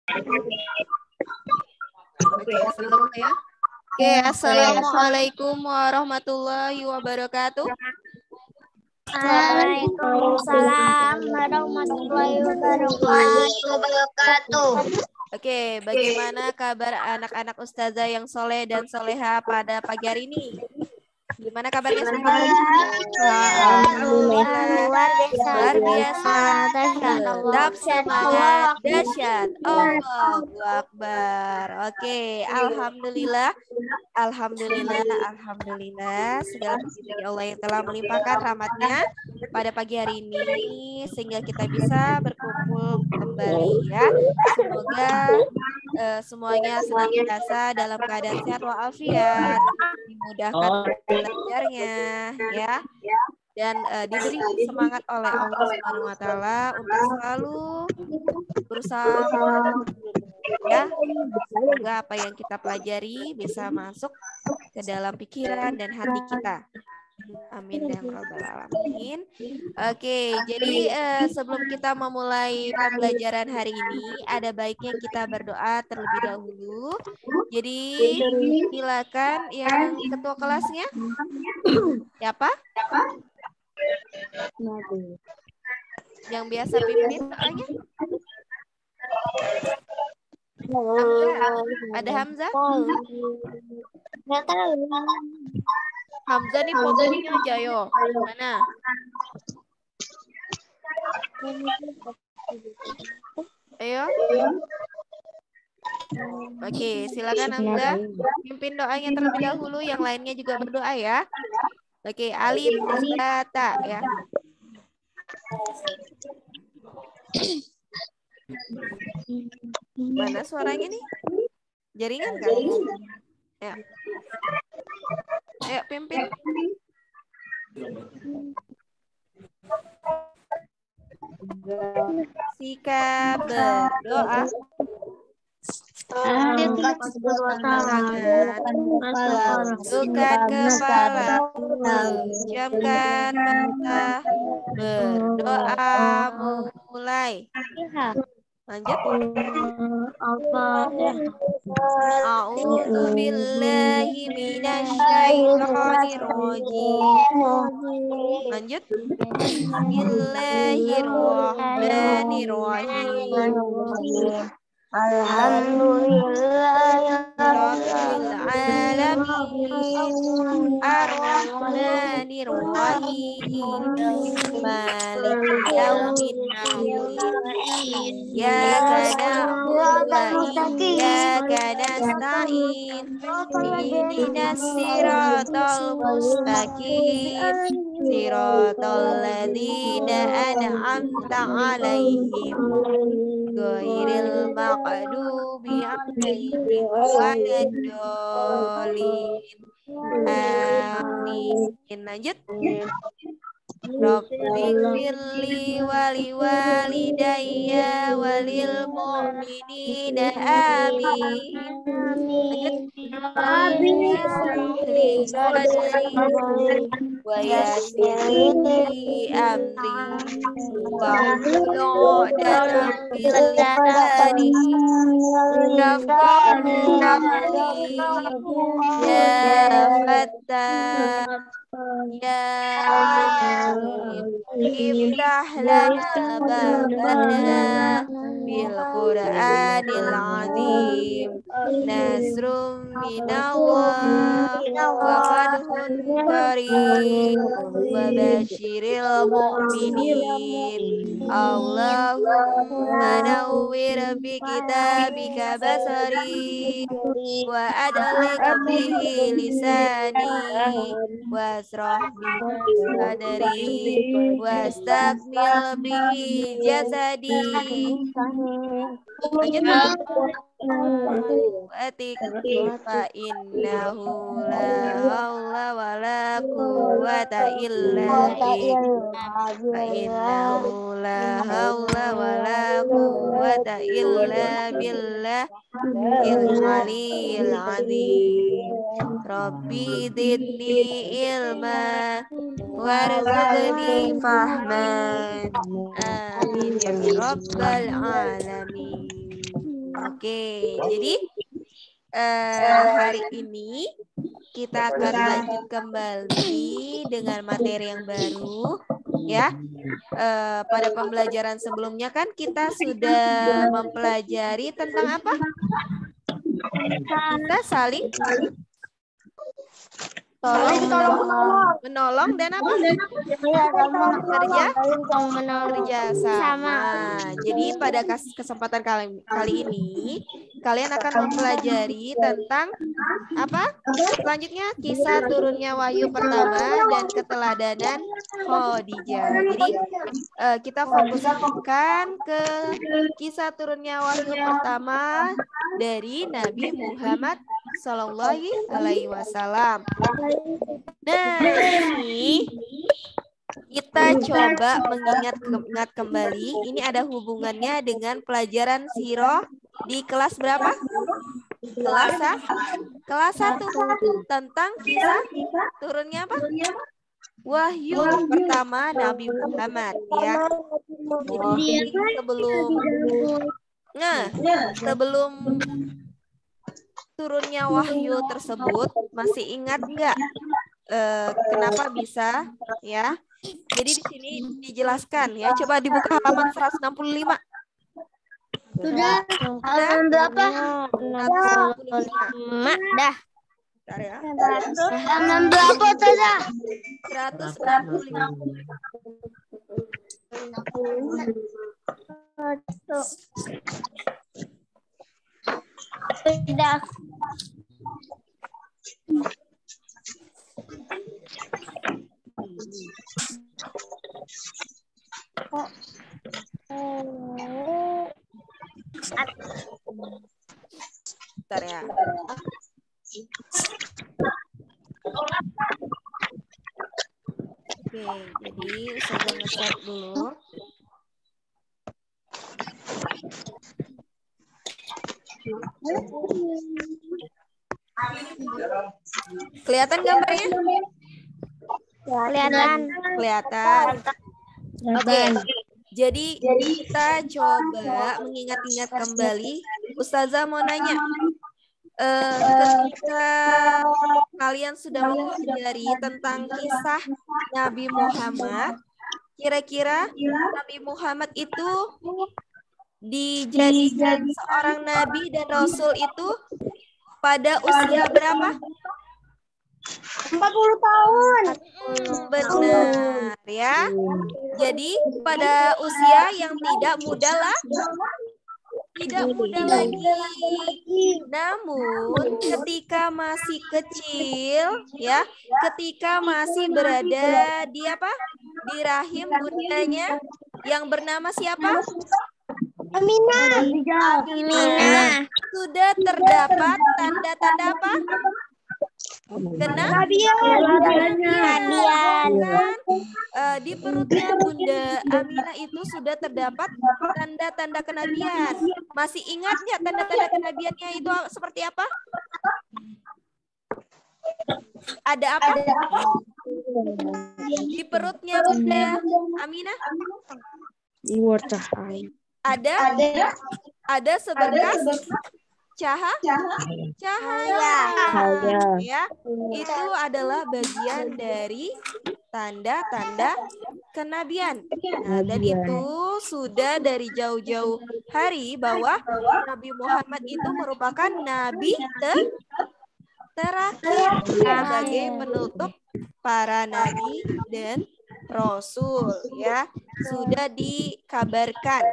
Oke, ya. Oke, assalamualaikum warahmatullahi wabarakatuh. Waalaikumsalam warahmatullahi wabarakatuh. Oke, bagaimana kabar anak-anak ustazah yang soleh dan soleha pada pagi hari ini? Gimana kabarnya semua? Alhamdulillah, luar biasa, tetap semangat, dahsyat, Allahu Akbar. Oke, alhamdulillah, alhamdulillah. Segala puji bagi Allah yang telah melimpahkan rahmatnya pada pagi hari ini sehingga kita bisa berkumpul kembali ya. Semoga semuanya senantiasa dalam keadaan sehat walafiat, dimudahkan belajarnya ya, dan diberi semangat oleh Allah Subhanahu wa taala untuk selalu berusaha ya. Semoga apa yang kita pelajari bisa masuk ke dalam pikiran dan hati kita. Amin ya rabbal alamin. Oke, jadi sebelum kita memulai pembelajaran hari ini, ada baiknya kita berdoa terlebih dahulu. Jadi silakan yang ketua kelasnya. Siapa? Yang biasa pimpin doanya? Hamzah. Ada Hamzah? Hamzah nih fotonya aja yo. Mana? Ayo. Oke, silakan Hamzah pimpin doanya terlebih dahulu, yang lainnya juga berdoa ya. Oke, alif bata ya. Mana suaranya nih? Jaringan kan? Ya. Ayo pimpin. Sikap berdoa. Tundukkan kepala, pejamkan mata, berdoa mulai. Lanjut. A'udzu billahi minasyaitonir rajim. Lanjut. Bismillahirrahmanirrahim. Alhamdulillahirabbil alamin. Ar-Rahmanir-Rahim. Maliki yaumiddin. Iyyaka na'budu wa iyyaka nasta'in. Ihdinas siratal mustaqim. Siratal ladzina an'amta 'alaihim ghairil maghdubi 'alaihim waladdallin. Amin. Lanjut. Rabbighfirli wali walidayya walil mu'minina amin. Lanjut. Sadri wa yassirli amri wa dalam bilani yafqahu qawli ya fattah ya alim iftah lana babana bil Qur'anil azim nasrum minallah wa fadhun karim wa basyiril mu'minin. Allahumma nawwir bi kitabika basari wa adlik bihi lisani wasrah bihi sadri wastakmil bihi jasadi. Lanjut. Atik fa innahu la haula wala quwwata illa billah. Fa innahu la haula wala quwwata illa billah al-aliyyil azim. Rabbi zidni ilma warzuqni fahman. Amin ya rabbal alamin. Oke, jadi hari ini kita akan lanjut kembali dengan materi yang baru, ya. Pada pembelajaran sebelumnya kan kita sudah mempelajari tentang apa? Kita saling menolong dan apa? Kerja sama. Jadi pada kesempatan kali ini kalian akan mempelajari tentang apa? Selanjutnya kisah turunnya wahyu pertama dan keteladanan Khadijah. Jadi kita fokuskan ke kisah turunnya wahyu pertama dari Nabi Muhammad Sallallahu Alaihi Wasallam. Nah, ini kita coba mengingat kembali. Ini ada hubungannya dengan pelajaran sirah di kelas berapa? Kelas 1 tentang kisah turunnya apa? Wahyu pertama Nabi Muhammad, ya. Jadi sebelum turunnya wahyu tersebut, masih ingat nggak kenapa bisa, ya? Jadi di sini dijelaskan, ya. Coba dibuka halaman 165. Sudah. Halaman berapa? 165. Dah. Bentar ya. Halaman berapa saja? 165. Sudah. Bentar ya. Oke, jadi saya nge-start dulu. Kelihatan gambarnya? Kelihatan. Oke. Jadi kita coba mengingat-ingat kembali. Ustazah mau nanya. Ketika kalian sudah mempelajari tentang kisah Nabi Muhammad, kira-kira Nabi Muhammad itu dijadikan seorang nabi dan rasul itu pada usia berapa? 40 tahun. Benar, ya. Jadi pada usia yang tidak muda lah. Tidak muda lagi. Namun ketika masih kecil, ya, ketika masih berada di apa? Di rahim bundanya yang bernama siapa? Aminah. Sudah terdapat tanda-tanda apa? Kenabian. Di perutnya Bunda Aminah itu sudah terdapat tanda-tanda kenabian. Masih ingat nggak tanda-tanda kenabiannya itu seperti apa? Ada apa? Di perutnya Bunda Aminah? Ada seberkas cahaya. Ya, itu adalah bagian dari tanda-tanda kenabian. Nah, dan itu sudah dari jauh-jauh hari bahwa Nabi Muhammad itu merupakan nabi terakhir sebagai penutup para nabi dan rasul, ya. Sudah dikabarkan,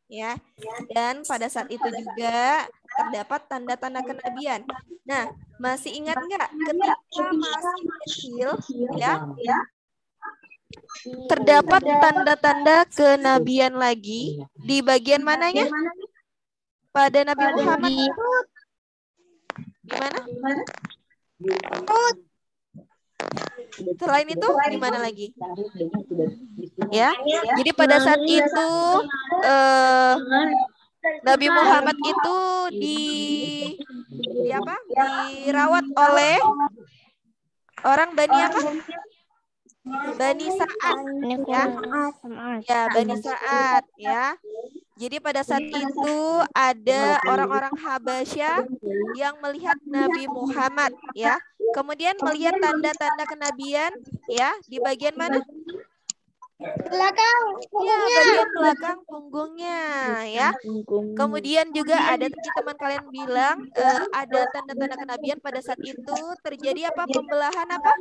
ya. Dan pada saat itu juga terdapat tanda-tanda kenabian. Nah, masih ingat nggak ketika masih kecil, ya, terdapat tanda-tanda kenabian lagi di bagian mananya? Pada Nabi Muhammad. Di mana? Selain itu, di mana lagi? Ya, jadi pada saat itu Nabi Muhammad itu dirawat oleh orang Bani apa? Bani Sa'ad, ya. Ya, Bani Sa'ad, ya. Jadi pada saat itu ada orang-orang Habasyah yang melihat Nabi Muhammad ya. Kemudian melihat tanda-tanda kenabian ya di bagian mana? Belakang Ya, punggungnya. bagian belakang punggungnya ya. Kemudian juga ada tadi teman kalian bilang ada tanda-tanda kenabian pada saat itu terjadi apa? Pembelahan apa?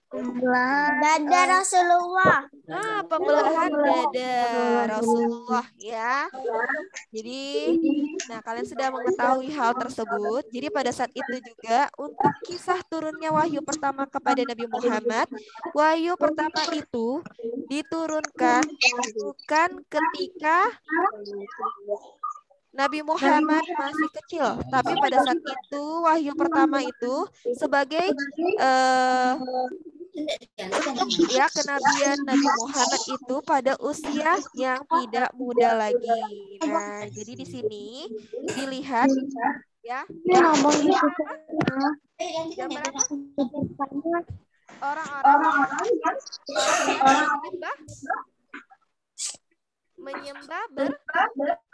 Dada Rasulullah. Pembelahan dada Rasulullah ya. Jadi, nah kalian sudah mengetahui hal tersebut. Jadi pada saat itu juga untuk kisah turunnya wahyu pertama kepada Nabi Muhammad, wahyu pertama itu diturunkan bukan ketika Nabi Muhammad masih kecil, tapi pada saat itu wahyu pertama itu sebagai bentuk ya kenabian Nabi Muhammad itu pada usia yang tidak muda lagi. Nah, jadi di sini dilihat ya gambar apa? Orang-orang yang menyembah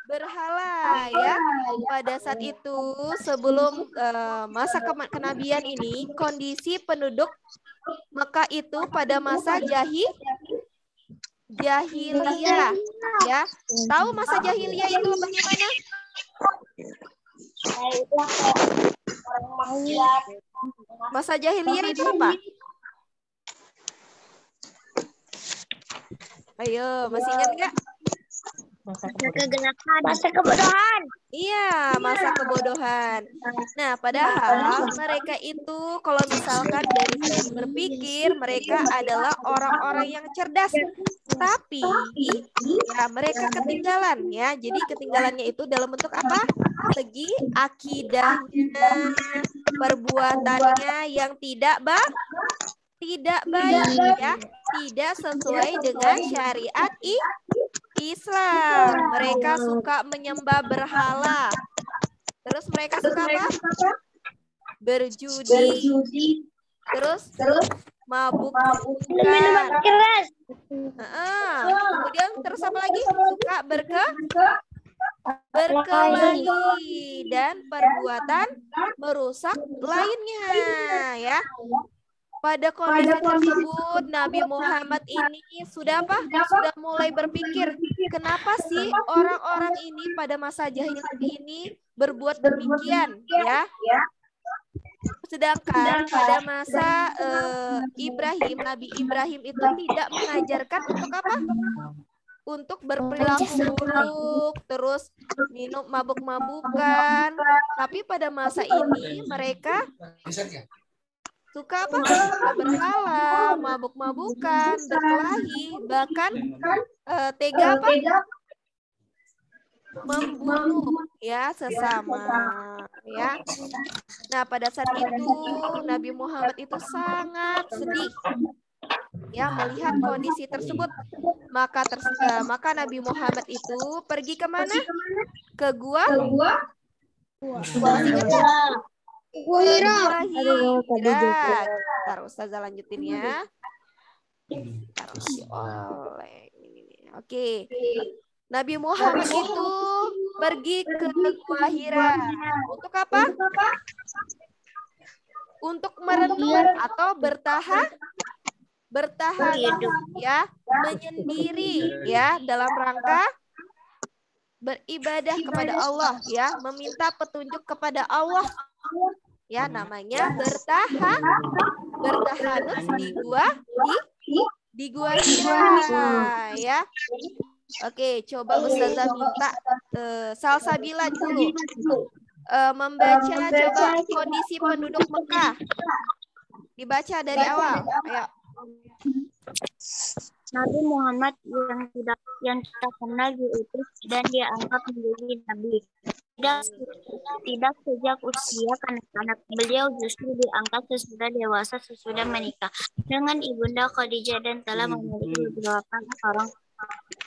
berhala ya. Pada saat itu sebelum masa kenabian ini kondisi penduduk Mekah itu pada masa jahiliyah ya. Tahu masa jahiliyah itu bagaimana? Masa jahiliyah itu apa? Ayo, masih ingat nggak? Masa kegelapan. Masa kebodohan. Iya, masa kebodohan. Nah, padahal mereka itu kalau misalkan dari segi berpikir, mereka adalah orang-orang yang cerdas. Tapi ya mereka ketinggalan ya. Jadi ketinggalannya itu dalam bentuk apa? Segi akidahnya, perbuatannya yang tidak baik ya, tidak sesuai dengan syariat Islam. Mereka suka menyembah berhala. Terus mereka suka apa? Berjudi. Terus mabuk-mabukan. Kemudian terus apa lagi? Suka berkelahi dan perbuatan merusak lainnya ya. Pada kondisi tersebut Nabi Muhammad ini sudah apa? Sudah mulai berpikir, kenapa sih orang-orang ini pada masa jahiliyah ini berbuat demikian ya? Sedangkan pada masa Nabi Ibrahim itu tidak mengajarkan untuk apa? Untuk berperilaku buruk, terus minum mabuk-mabukan. Tapi pada masa ini mereka suka apa? Berhala, mabuk-mabukan, berkelahi, bahkan tega apa? Membunuh ya sesama ya. Nah, pada saat itu Nabi Muhammad itu sangat sedih ya melihat kondisi tersebut. Maka Nabi Muhammad itu pergi kemana? Ke gua. Hira. Ntar Ustazah lanjutin ya. Oke. Nabi Muhammad itu pergi ke Gua Hira. Untuk apa? Untuk merenung atau bertahan ya, menyendiri ya dalam rangka beribadah kepada Allah ya, meminta petunjuk kepada Allah. Ya, namanya bertahanus di Gua Hira ya. Oke, coba Ustazah minta Salsabila dulu membaca coba kondisi penduduk Mekah. Dibaca dari awal. Ayo. Nabi Muhammad yang kita kenal diutus dan diangkat menjadi nabi. Tidak sejak usia kanak-kanak, beliau justru diangkat sesudah dewasa, sesudah menikah dengan ibunda Khadijah dan telah memiliki beberapa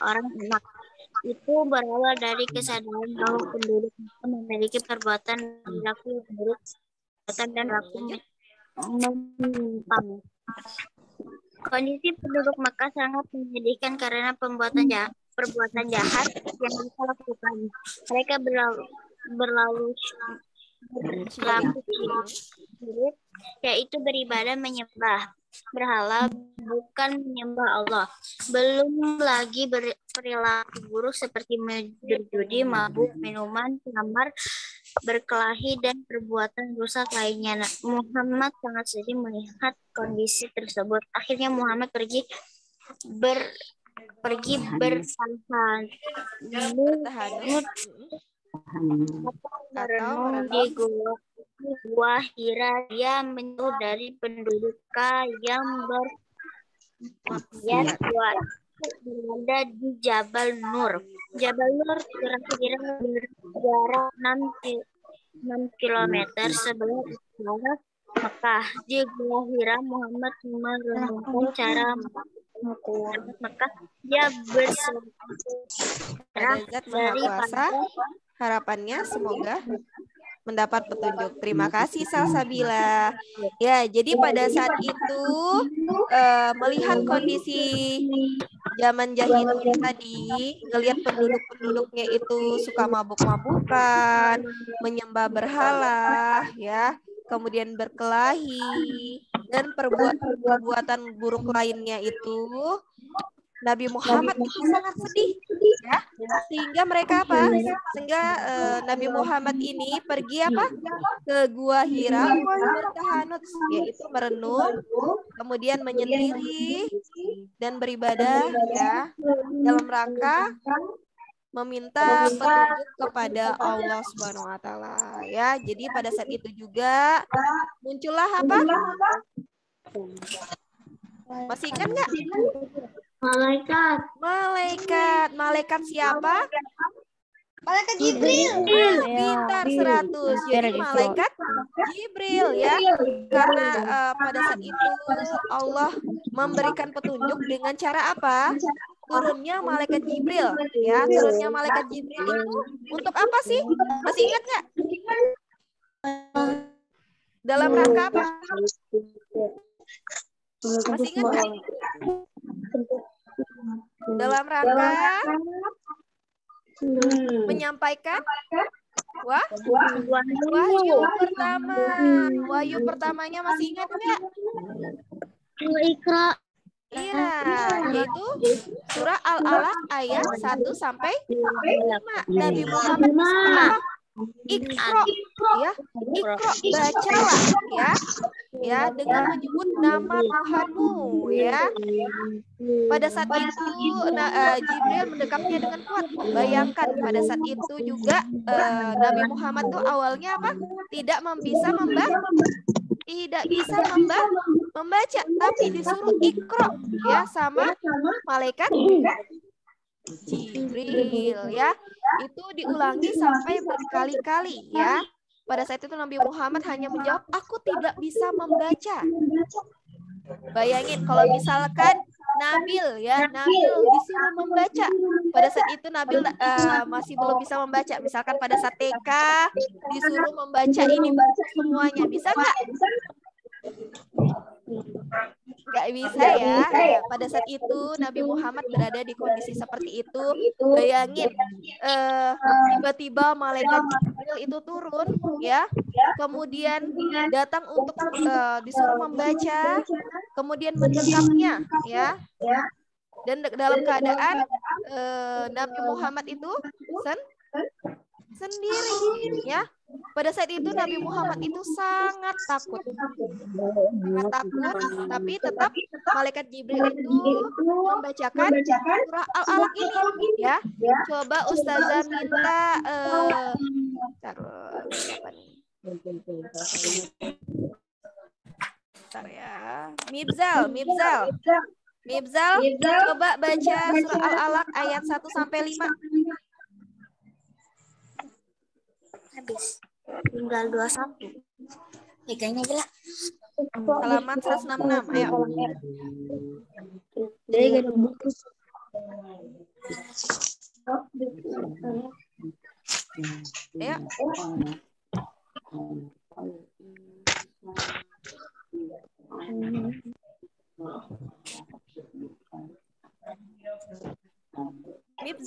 orang anak. Itu berawal dari kesadaran bahwa penduduk memiliki perbuatan perilaku buruk dan perilaku menyimpang. Kondisi penduduk Makkah sangat menyedihkan karena perbuatan perbuatan jahat yang mereka lakukan. Mereka berlalu syirik, yaitu beribadah menyembah berhala bukan menyembah Allah. Belum lagi perilaku buruk seperti berjudi, mabuk, minuman, kamar, berkelahi, dan perbuatan rusak lainnya. Muhammad sangat sedih melihat kondisi tersebut. Akhirnya Muhammad pergi bertahanut atau merenung di gua Hira. Dia menjauh dari penduduk yang bermaksiat. Berada di Jabal Nur. Jabal Nur kira-kira berjarak 6 kilometer sebelah utara Mekah. Di Gua Hira, Muhammad merenungkan cara Mekah. Dia berserah Zat Maha dari Kuasa. Harapannya semoga mendapat petunjuk. Terima kasih Salsabila. Ya, jadi pada saat itu melihat kondisi zaman jahiliyah tadi, ngelihat penduduknya itu suka mabuk-mabukan, menyembah berhala, ya, kemudian berkelahi dan perbuatan buruk lainnya itu, Nabi Muhammad itu sangat sedih, ya, sehingga mereka apa? Sehingga Nabi Muhammad ini pergi apa? Ke Gua Hira, bertahanut, yaitu merenung, kemudian menyendiri dan beribadah, ya, dalam rangka meminta petunjuk kepada Allah Subhanahu wa taala, ya. Jadi pada saat itu juga muncullah apa? Masih ingat nggak? Malaikat siapa? Malaikat Jibril. Pintar 100. Jadi malaikat Jibril, ya. Karena pada saat itu Allah memberikan petunjuk dengan cara apa? Turunnya malaikat Jibril, ya. Turunnya malaikat Jibril itu untuk apa sih? Masih ingat nggak? Dalam rangka apa? Masih ingat nggak? Dalam rangka menyampaikan wahyu pertama. Wahyu pertamanya masih ingat nggak? Iqra. Iya, yaitu surah Al-Alaq ayat 1 sampai 5. Nabi Muhammad disuruh apa? Iqra, ya. Iqra, bacalah, ya. Ya, dengan menyebut nama Tuhanmu, ya. Pada saat itu Jibril mendekapnya dengan kuat. Bayangkan pada saat itu juga Nabi Muhammad tuh awalnya apa? Tidak bisa membaca, tapi disuruh Iqra, ya, sama malaikat Jibril, ya. Itu diulangi sampai berkali-kali, ya. Pada saat itu Nabi Muhammad hanya menjawab, aku tidak bisa membaca. Bayangin kalau misalkan Nabil disuruh membaca. Pada saat itu Nabil masih belum bisa membaca. Misalkan pada saat TK disuruh membaca ini semuanya, bisa nggak? Nggak bisa, ya. Pada saat itu Nabi Muhammad berada di kondisi seperti itu. Bayangin tiba-tiba malaikat Jibril itu turun, ya, kemudian datang untuk disuruh membaca, kemudian mendekapnya, ya, dan dalam keadaan Nabi Muhammad itu sendiri, ya. Pada saat itu Nabi Muhammad itu sangat takut, tapi tetap malaikat Jibril itu membacakan surah Al-Alaq ini, ya. Coba Ustazah minta apa nih? Bentar, ya. Mibzal, coba baca surah Al-Alaq ayat 1 sampai 5. Habis. Tinggal 21. Pegangnya aja lah. Halaman 166. Ayo. Ayo.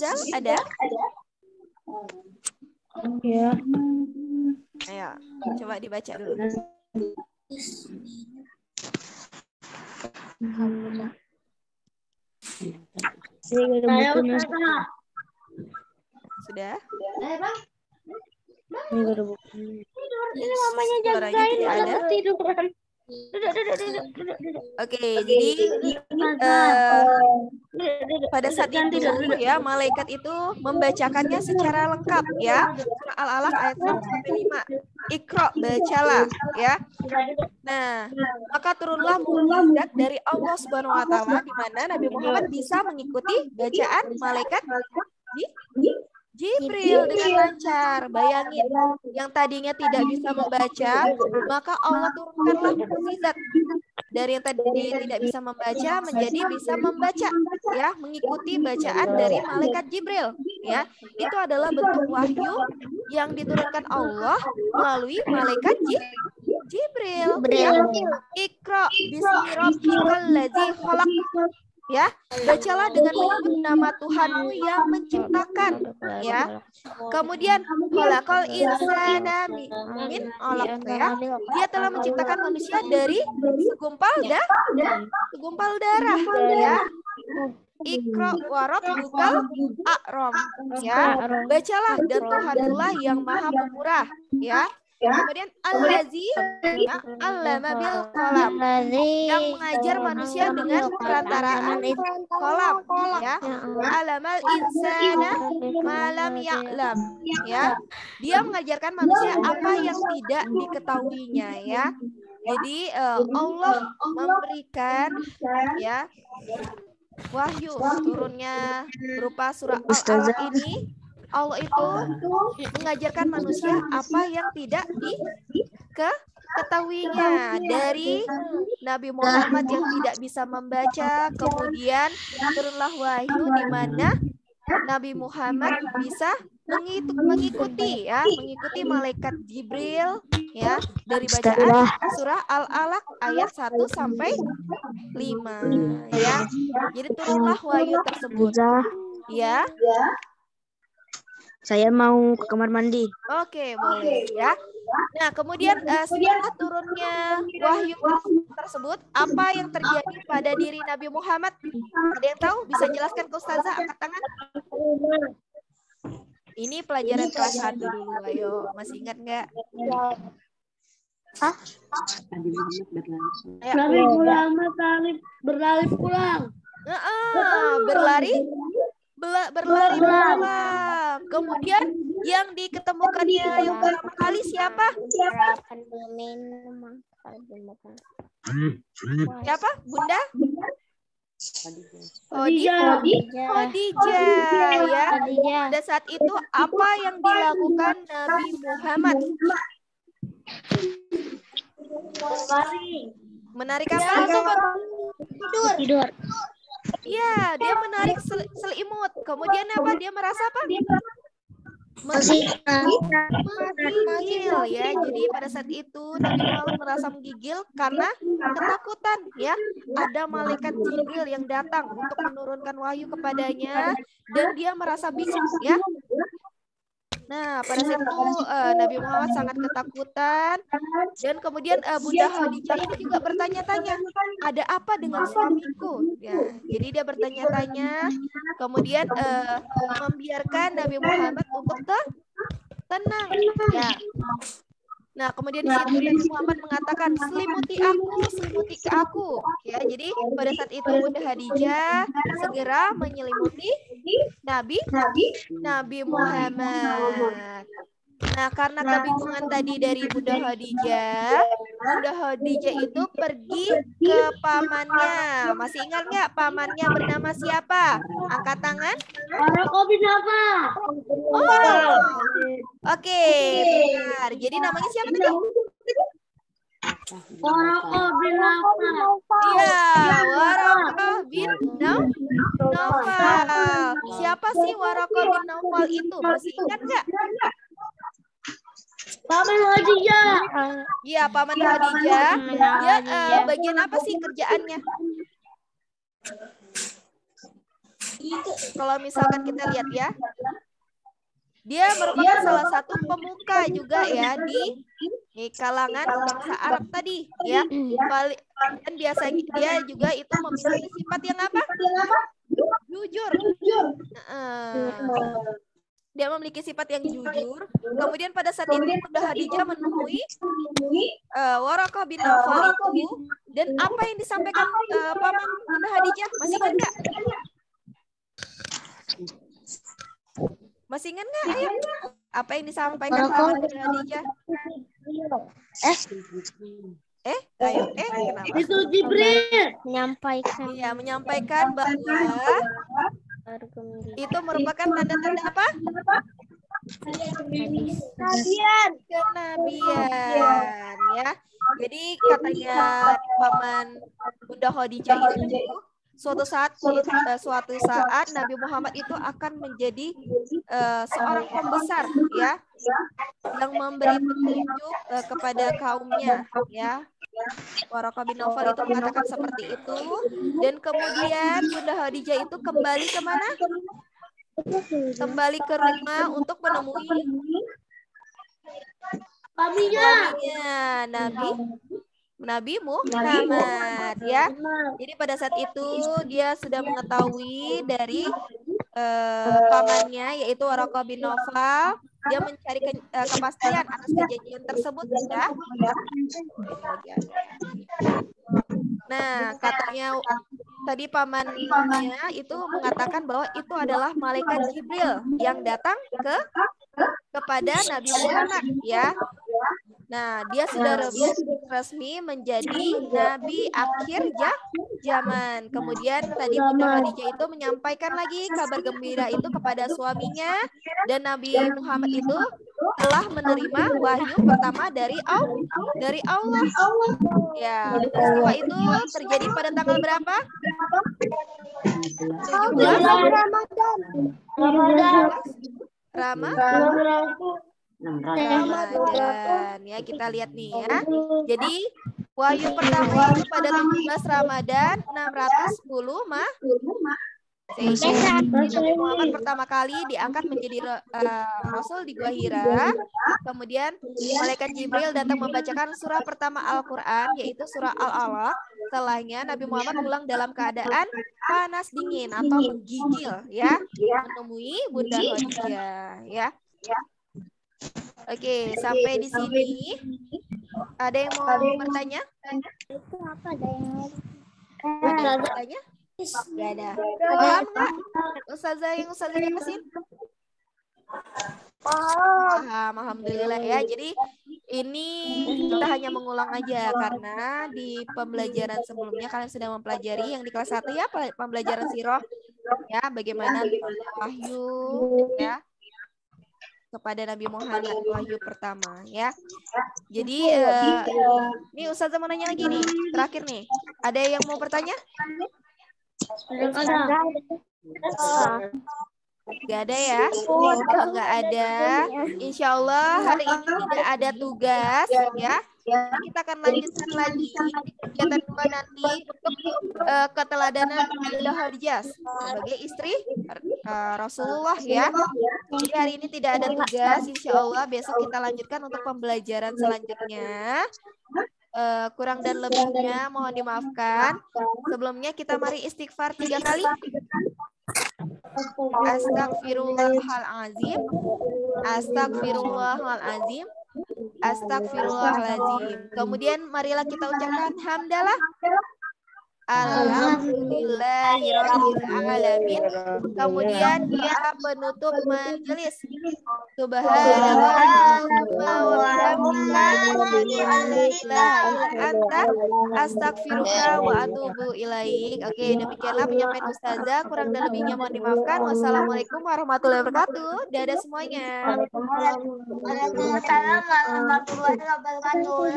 Afzal ada? Ya. Ayo, coba dibaca dulu. Sudah? Ini mamanya Suaranya jagain tidak ada. tiduran. Oke, jadi pada saat itu ya malaikat itu membacakannya secara lengkap ya. Surah Al-Alaq ayat 1-5. Iqra, bacalah ya. Nah, maka turunlah mukjizat dari Allah Subhanahu wa taala di mana Nabi Muhammad bisa mengikuti bacaan malaikat Jibril dengan lancar. Bayangin, yang tadinya tidak bisa membaca, maka Allah turunkanlah mukjizat dari yang tadi tidak bisa membaca menjadi bisa membaca, ya, mengikuti bacaan dari malaikat Jibril, ya. Itu adalah bentuk wahyu yang diturunkan Allah melalui malaikat Jibril. Ya. Iqra bismi rabbikal ladzi khalaq. Ya, bacalah dengan menyebut nama Tuhanmu yang menciptakan, ya. Kemudian khalaqal insana min 'alaq, ya. Dia telah menciptakan manusia dari segumpal darah, ya. Iqra wa rabbukal akram, ya. Bacalah dan Tuhanmulah yang Maha Pemurah, ya. Kemudian allazi, ya, allama bil qalam, yang mengajar manusia dengan perantaraan qalam, ya. Alamal insana malam ya'lam, ya. Dia mengajarkan manusia apa yang tidak diketahuinya, ya. Jadi Allah memberikan, ya, wahyu turunnya berupa surah Al-Alaq ini. Allah itu mengajarkan manusia apa yang tidak diketahuinya dari Nabi Muhammad yang tidak bisa membaca. Kemudian turunlah wahyu di mana Nabi Muhammad bisa mengikuti malaikat Jibril, ya, dari bacaan surah Al-Alaq ayat 1-5, ya. Jadi turunlah wahyu tersebut, ya. Saya mau ke kamar mandi. Oke, boleh ya. Nah, kemudian setelah turunnya wahyu tersebut, apa yang terjadi pada diri Nabi Muhammad? Ada yang tahu? Bisa jelaskan ke Ustazah? Angkat tangan. Ini pelajaran kelas 1 dulu, ayo. Masih ingat nggak? Hah? Nabi Muhammad berlari pulang. Berlari pulang. Kemudian yang diketemukannya yang pertama kali siapa? Siapa? Bunda? Khadijah, ya. Pada saat itu apa yang dilakukan Nabi Muhammad? Menarik apa? Tidur. Ya, dia menarik selimut. Kemudian apa? Dia merasa apa? Menggigil, ya. Jadi pada saat itu Nabi Muhammad merasa menggigil karena ketakutan, ya. Ada malaikat Jibril yang datang untuk menurunkan wahyu kepadanya dan dia merasa bingung, ya. Nah, pada saat itu Nabi Muhammad sangat ketakutan dan kemudian Bunda Khadijah ini juga bertanya-tanya, ada apa dengan suamiku? Ya, jadi dia bertanya-tanya, kemudian membiarkan Nabi Muhammad untuk tenang. Ya. Nah, kemudian di situ Nabi Muhammad mengatakan, selimuti aku. Ya, jadi pada saat itu Bunda Khadijah segera menyelimuti Nabi Muhammad. Nah, karena kebingungan tadi dari Bunda Khadijah itu pergi ke pamannya. Masih ingat nggak pamannya bernama siapa? Angkat tangan. Waraqah bin Nawfal. Oh, oke, benar. Jadi namanya siapa tadi? Waraqah bin Nawfal. Iya, Waraqah bin Nawfal. Siapa sih Waraqah bin Nawfal itu? Masih ingat nggak? Paman Khadijah. Iya, paman Khadijah. Dia bagian apa sih kerjaannya? kalau misalkan kita lihat ya, dia merupakan salah satu pemuka juga ya di kalangan bangsa Arab tadi ya. Dan biasanya dia juga itu memiliki sifat yang apa? Jujur. Dia memiliki sifat yang jujur. Kemudian pada saat itu Bunda Khadijah menemui Waraqah bin Nawfal itu, dan apa yang disampaikan paman Bunda Khadijah? Masih ingat nggak? Masih ingat nggak? Ayo. Apa yang disampaikan paman Bunda Khadijah? Ayo, kenapa? Itu Jibril. Menyampaikan. Iya, menyampaikan bahwa itu merupakan tanda-tanda apa? Kenabian ya. Jadi katanya paman Bunda Khadijah itu suatu saat Nabi Muhammad itu akan menjadi seorang pembesar ya, yang memberi petunjuk kepada kaumnya ya. Waraqah bin Nawfal itu mengatakan seperti itu, dan kemudian Bunda Khadijah itu kembali kemana? Kembali ke rumah untuk menemui suaminya Nabi Muhammad ya. Jadi pada saat itu dia sudah mengetahui dari pamannya yaitu Waraqah bin Nawfal. Dia mencari kepastian atas kejadian tersebut ya. Nah, katanya tadi pamannya itu mengatakan bahwa itu adalah malaikat Jibril yang datang kepada Nabi Muhammad ya. Nah, dia sudah resmi menjadi nabi akhir zaman. Kemudian tadi Bunda Khadijah itu menyampaikan lagi kabar gembira itu kepada suaminya, dan Nabi Muhammad itu telah menerima wahyu pertama dari Allah. Ya, peristiwa itu terjadi pada tanggal berapa? 17 Ramadan ya, kita lihat nih ya. Jadi wahyu pertama itu pada 17 Ramadan 610 Nabi Muhammad pertama kali diangkat menjadi Rasul di Gua Hira. Kemudian malaikat Jibril datang membacakan surah pertama Al-Quran, yaitu surah Al-Alaq. Setelahnya Nabi Muhammad pulang dalam keadaan panas dingin atau menggigil ya, menemui Bunda Khadijah ya. Oke, sampai di sini. Ada yang mau bertanya? Itu apa ada yang bertanya? Gak ada. Paham nggak? Ustazah jelasin? Paham, alhamdulillah ya. Jadi ini kita hanya mengulang aja karena di pembelajaran sebelumnya kalian sudah mempelajari yang di kelas 1 ya, pembelajaran sirah ya, bagaimana wahyu ya kepada Nabi Muhammad, wahyu pertama ya. Jadi ini Ustazah mau nanya lagi nih, terakhir nih. Ada yang mau bertanya? Gak ada ya? Kalau nggak ada, insya Allah hari ini tidak ada tugas ya. Kita akan lanjutkan lagi kegiatan 2 nanti untuk keteladanan Bunda Khadijah sebagai istri Rasulullah ya. Jadi hari ini tidak ada tugas, insya Allah besok kita lanjutkan untuk pembelajaran selanjutnya. Kurang dan lebihnya mohon dimaafkan. Sebelumnya kita mari istighfar 3 kali. Astagfirullahalazim. Astagfirullahalazim. Astagfirullahalazim. Kemudian marilah kita ucapkan hamdalah. Alhamdulillahirrahmanirrahim. Kemudian doa penutup majelis. Subhanallahumma wa bihamdika astaghfiruka wa atubu ilaik. Oke, demikianlah penyampaian Ustazah. Kurang dan lebihnya mohon dimaafkan. Wassalamualaikum warahmatullahi wabarakatuh. Dadah semuanya. Waalaikumsalam warahmatullahi wabarakatuh.